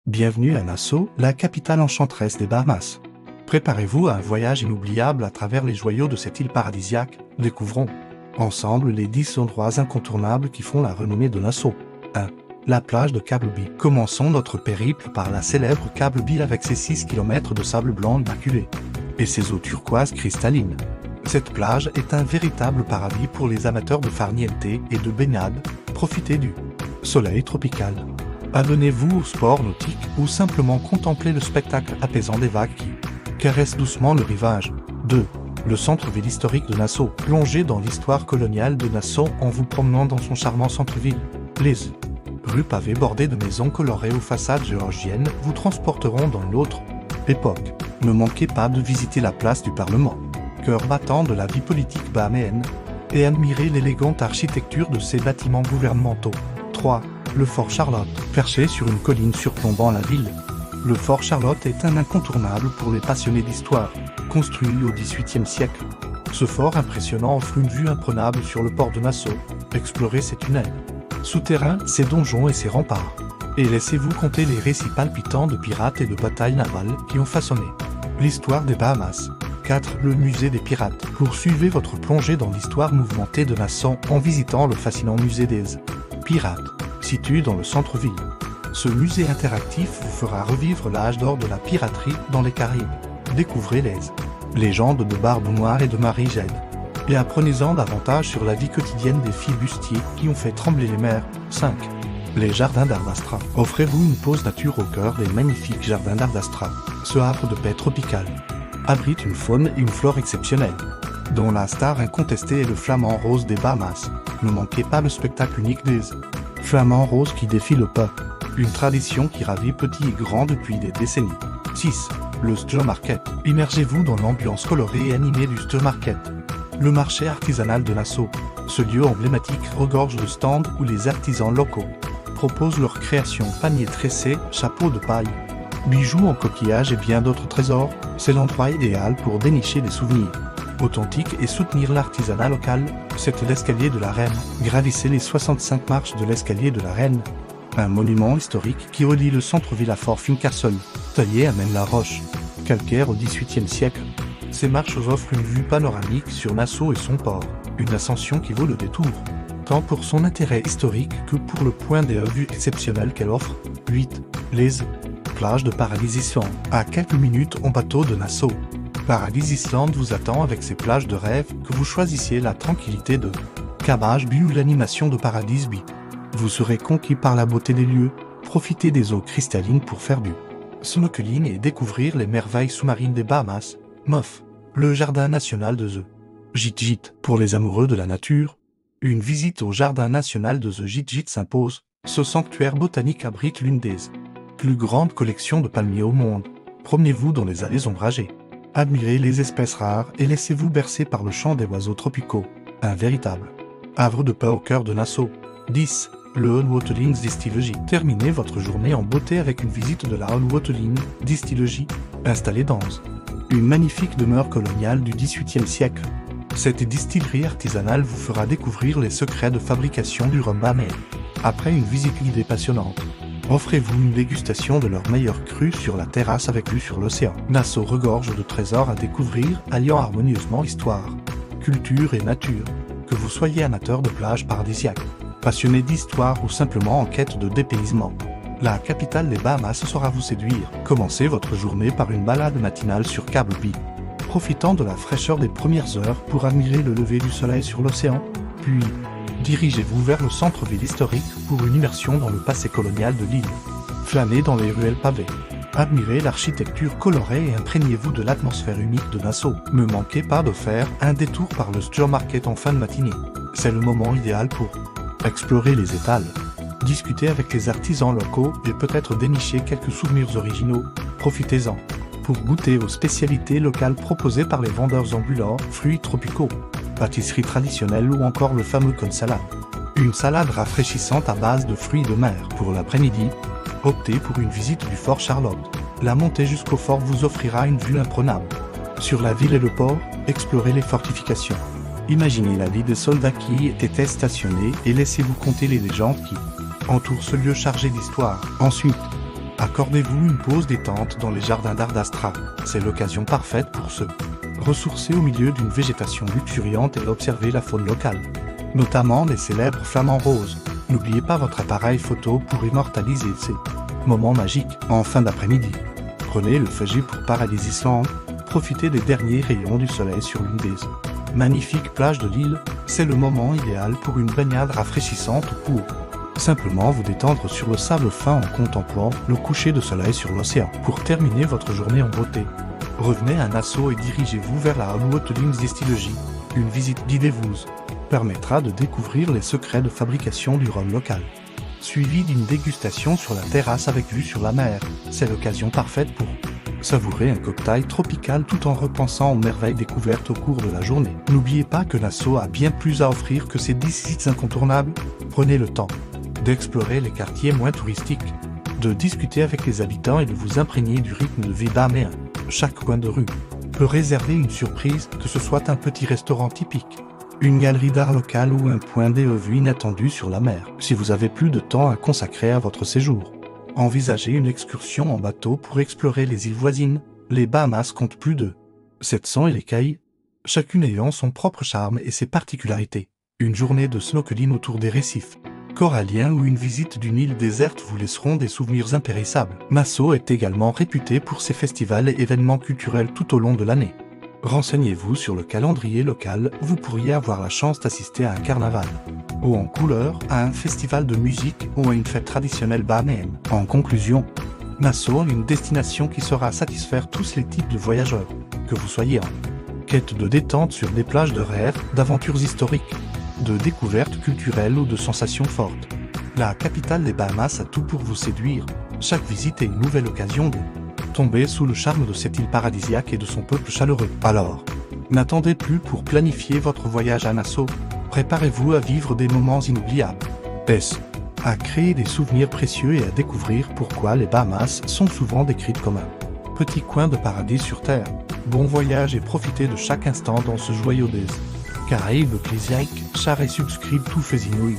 Bienvenue à Nassau, la capitale enchanteresse des Bahamas. Préparez-vous à un voyage inoubliable à travers les joyaux de cette île paradisiaque. Découvrons ensemble les 10 endroits incontournables qui font la renommée de Nassau. 1. La plage de Cable Beach. Commençons notre périple par la célèbre Cable Beach avec ses 6 km de sable blanc immaculé et ses eaux turquoises cristallines. Cette plage est un véritable paradis pour les amateurs de farniente et de baignade. Profitez du soleil tropical. Abonnez-vous au sport nautique ou simplement contemplez le spectacle apaisant des vagues qui caressent doucement le rivage. 2. Le centre-ville historique de Nassau. Plongez dans l'histoire coloniale de Nassau en vous promenant dans son charmant centre-ville. Les rues pavées bordées de maisons colorées aux façades géorgiennes vous transporteront dans l'autre époque. Ne manquez pas de visiter la place du Parlement, cœur battant de la vie politique bahaméenne, et admirez l'élégante architecture de ses bâtiments gouvernementaux. 3. Le Fort Charlotte. Perché sur une colline surplombant la ville, le Fort Charlotte est un incontournable pour les passionnés d'histoire. Construit au XVIIIe siècle, ce fort impressionnant offre une vue imprenable sur le port de Nassau. Explorez ses tunnels souterrains, ses donjons et ses remparts. Et laissez-vous compter les récits palpitants de pirates et de batailles navales qui ont façonné l'histoire des Bahamas. 4. Le musée des pirates. Poursuivez votre plongée dans l'histoire mouvementée de Nassau en visitant le fascinant musée des pirates, situé dans le centre-ville. Ce musée interactif vous fera revivre l'âge d'or de la piraterie dans les Caraïbes. Découvrez les légendes de Barbe Noire et de Marie Jade. Et apprenez-en davantage sur la vie quotidienne des flibustiers qui ont fait trembler les mers. 5. Les jardins d'Ardastra. Offrez-vous une pause nature au cœur des magnifiques jardins d'Ardastra. Ce havre de paix tropicale abrite une faune et une flore exceptionnelles, dont la star incontestée est le flamant rose des Bahamas. Ne manquez pas le spectacle unique des flamants roses qui défient le peuple. Une tradition qui ravit petits et grands depuis des décennies. 6. Le Straw Market. Immergez-vous dans l'ambiance colorée et animée du Straw Market, le marché artisanal de Nassau. Ce lieu emblématique regorge de stands où les artisans locaux proposent leurs créations, paniers tressés, chapeaux de paille, bijoux en coquillage et bien d'autres trésors. C'est l'endroit idéal pour dénicher des souvenirs authentiques et soutenir l'artisanat local. C'est l'escalier de la Reine. Gravissez les 65 marches de l'escalier de la Reine, un monument historique qui relie le centre-ville à Fort Fincastle, taillé à Maine-la-Roche, calcaire au XVIIIe siècle. Ces marches offrent une vue panoramique sur Nassau et son port, une ascension qui vaut le détour, tant pour son intérêt historique que pour le point de vue exceptionnel qu'elle offre. 8. Les plages de Paradise Island. À quelques minutes en bateau de Nassau, Paradise Island vous attend avec ses plages de rêve, que vous choisissiez la tranquillité de Cabbage Bay ou l'animation de Paradise Beach. Vous serez conquis par la beauté des lieux. Profitez des eaux cristallines pour faire du snorkeling et découvrir les merveilles sous-marines des Bahamas. MOF. Le jardin national de The Git-Git. Pour les amoureux de la nature, une visite au jardin national de The Git-Git s'impose. Ce sanctuaire botanique abrite l'une des plus grandes collections de palmiers au monde. Promenez-vous dans les allées ombragées. Admirez les espèces rares et laissez-vous bercer par le chant des oiseaux tropicaux. Un véritable havre de paix au cœur de Nassau. 10. Le Onwatering Distillery. Terminez votre journée en beauté avec une visite de la Onwatering Distillery, installée dans une magnifique demeure coloniale du XVIIIe siècle. Cette distillerie artisanale vous fera découvrir les secrets de fabrication du rhum bahamais. Après une visite guidée passionnante, offrez-vous une dégustation de leur meilleur cru sur la terrasse avec vue sur l'océan. Nassau regorge de trésors à découvrir, alliant harmonieusement histoire, culture et nature. Que vous soyez amateur de plages paradisiaques, passionné d'histoire ou simplement en quête de dépaysement, la capitale des Bahamas saura vous séduire. Commencez votre journée par une balade matinale sur Cable Beach, profitant de la fraîcheur des premières heures pour admirer le lever du soleil sur l'océan. Puis, dirigez-vous vers le centre-ville historique pour une immersion dans le passé colonial de l'île. Flânez dans les ruelles pavées. Admirez l'architecture colorée et imprégnez-vous de l'atmosphère unique de Nassau. Ne manquez pas de faire un détour par le Straw Market en fin de matinée. C'est le moment idéal pour explorer les étals, discuter avec les artisans locaux et peut-être dénicher quelques souvenirs originaux. Profitez-en pour goûter aux spécialités locales proposées par les vendeurs ambulants, fruits tropicaux, pâtisseries traditionnelles ou encore le fameux con salade. Une salade rafraîchissante à base de fruits de mer. Pour l'après-midi, optez pour une visite du Fort Charlotte. La montée jusqu'au fort vous offrira une vue imprenable sur la ville et le port. Explorez les fortifications. Imaginez la vie des soldats qui y étaient stationnés et laissez-vous compter les légendes qui entourent ce lieu chargé d'histoire. Ensuite, Accordez-vous une pause détente dans les jardins d'Ardastra. C'est l'occasion parfaite pour se ressourcer au milieu d'une végétation luxuriante et observer la faune locale, notamment les célèbres flamants roses. N'oubliez pas votre appareil photo pour immortaliser ces moments magiques en fin d'après-midi. Prenez le Fugit pour Paradise Island, profitez des derniers rayons du soleil sur l'une des magnifiques plages de l'île. C'est le moment idéal pour une baignade rafraîchissante ou pour simplement vous détendre sur le sable fin en contemplant le coucher de soleil sur l'océan. Pour terminer votre journée en beauté, revenez à Nassau et dirigez-vous vers la Haute Distillerie. Une visite guidée vous permettra de découvrir les secrets de fabrication du rhum local, suivi d'une dégustation sur la terrasse avec vue sur la mer. C'est l'occasion parfaite pour savourer un cocktail tropical tout en repensant aux merveilles découvertes au cours de la journée. N'oubliez pas que Nassau a bien plus à offrir que ces 10 sites incontournables. Prenez le temps d'explorer les quartiers moins touristiques, de discuter avec les habitants et de vous imprégner du rythme de vie bahaméen. Chaque coin de rue peut réserver une surprise, que ce soit un petit restaurant typique, une galerie d'art locale ou un point de vue inattendu sur la mer. Si vous avez plus de temps à consacrer à votre séjour, envisagez une excursion en bateau pour explorer les îles voisines. Les Bahamas comptent plus de 700 îles écailles, chacune ayant son propre charme et ses particularités. Une journée de snorkeling autour des récifs coralliens ou une visite d'une île déserte vous laisseront des souvenirs impérissables. Nassau est également réputé pour ses festivals et événements culturels tout au long de l'année. Renseignez-vous sur le calendrier local, vous pourriez avoir la chance d'assister à un carnaval, ou en couleur, à un festival de musique ou à une fête traditionnelle bahaméenne. En conclusion, Nassau est une destination qui saura satisfaire tous les types de voyageurs, que vous soyez en quête de détente sur des plages de rêve, d'aventures historiques, de découvertes culturelles ou de sensations fortes. La capitale des Bahamas a tout pour vous séduire. Chaque visite est une nouvelle occasion de tomber sous le charme de cette île paradisiaque et de son peuple chaleureux. Alors, n'attendez plus pour planifier votre voyage à Nassau. Préparez-vous à vivre des moments inoubliables, à créer des souvenirs précieux et à découvrir pourquoi les Bahamas sont souvent décrites comme un petit coin de paradis sur Terre. Bon voyage et profitez de chaque instant dans ce joyau des Caraïbes. Click, share et subscribe tout fait inouï.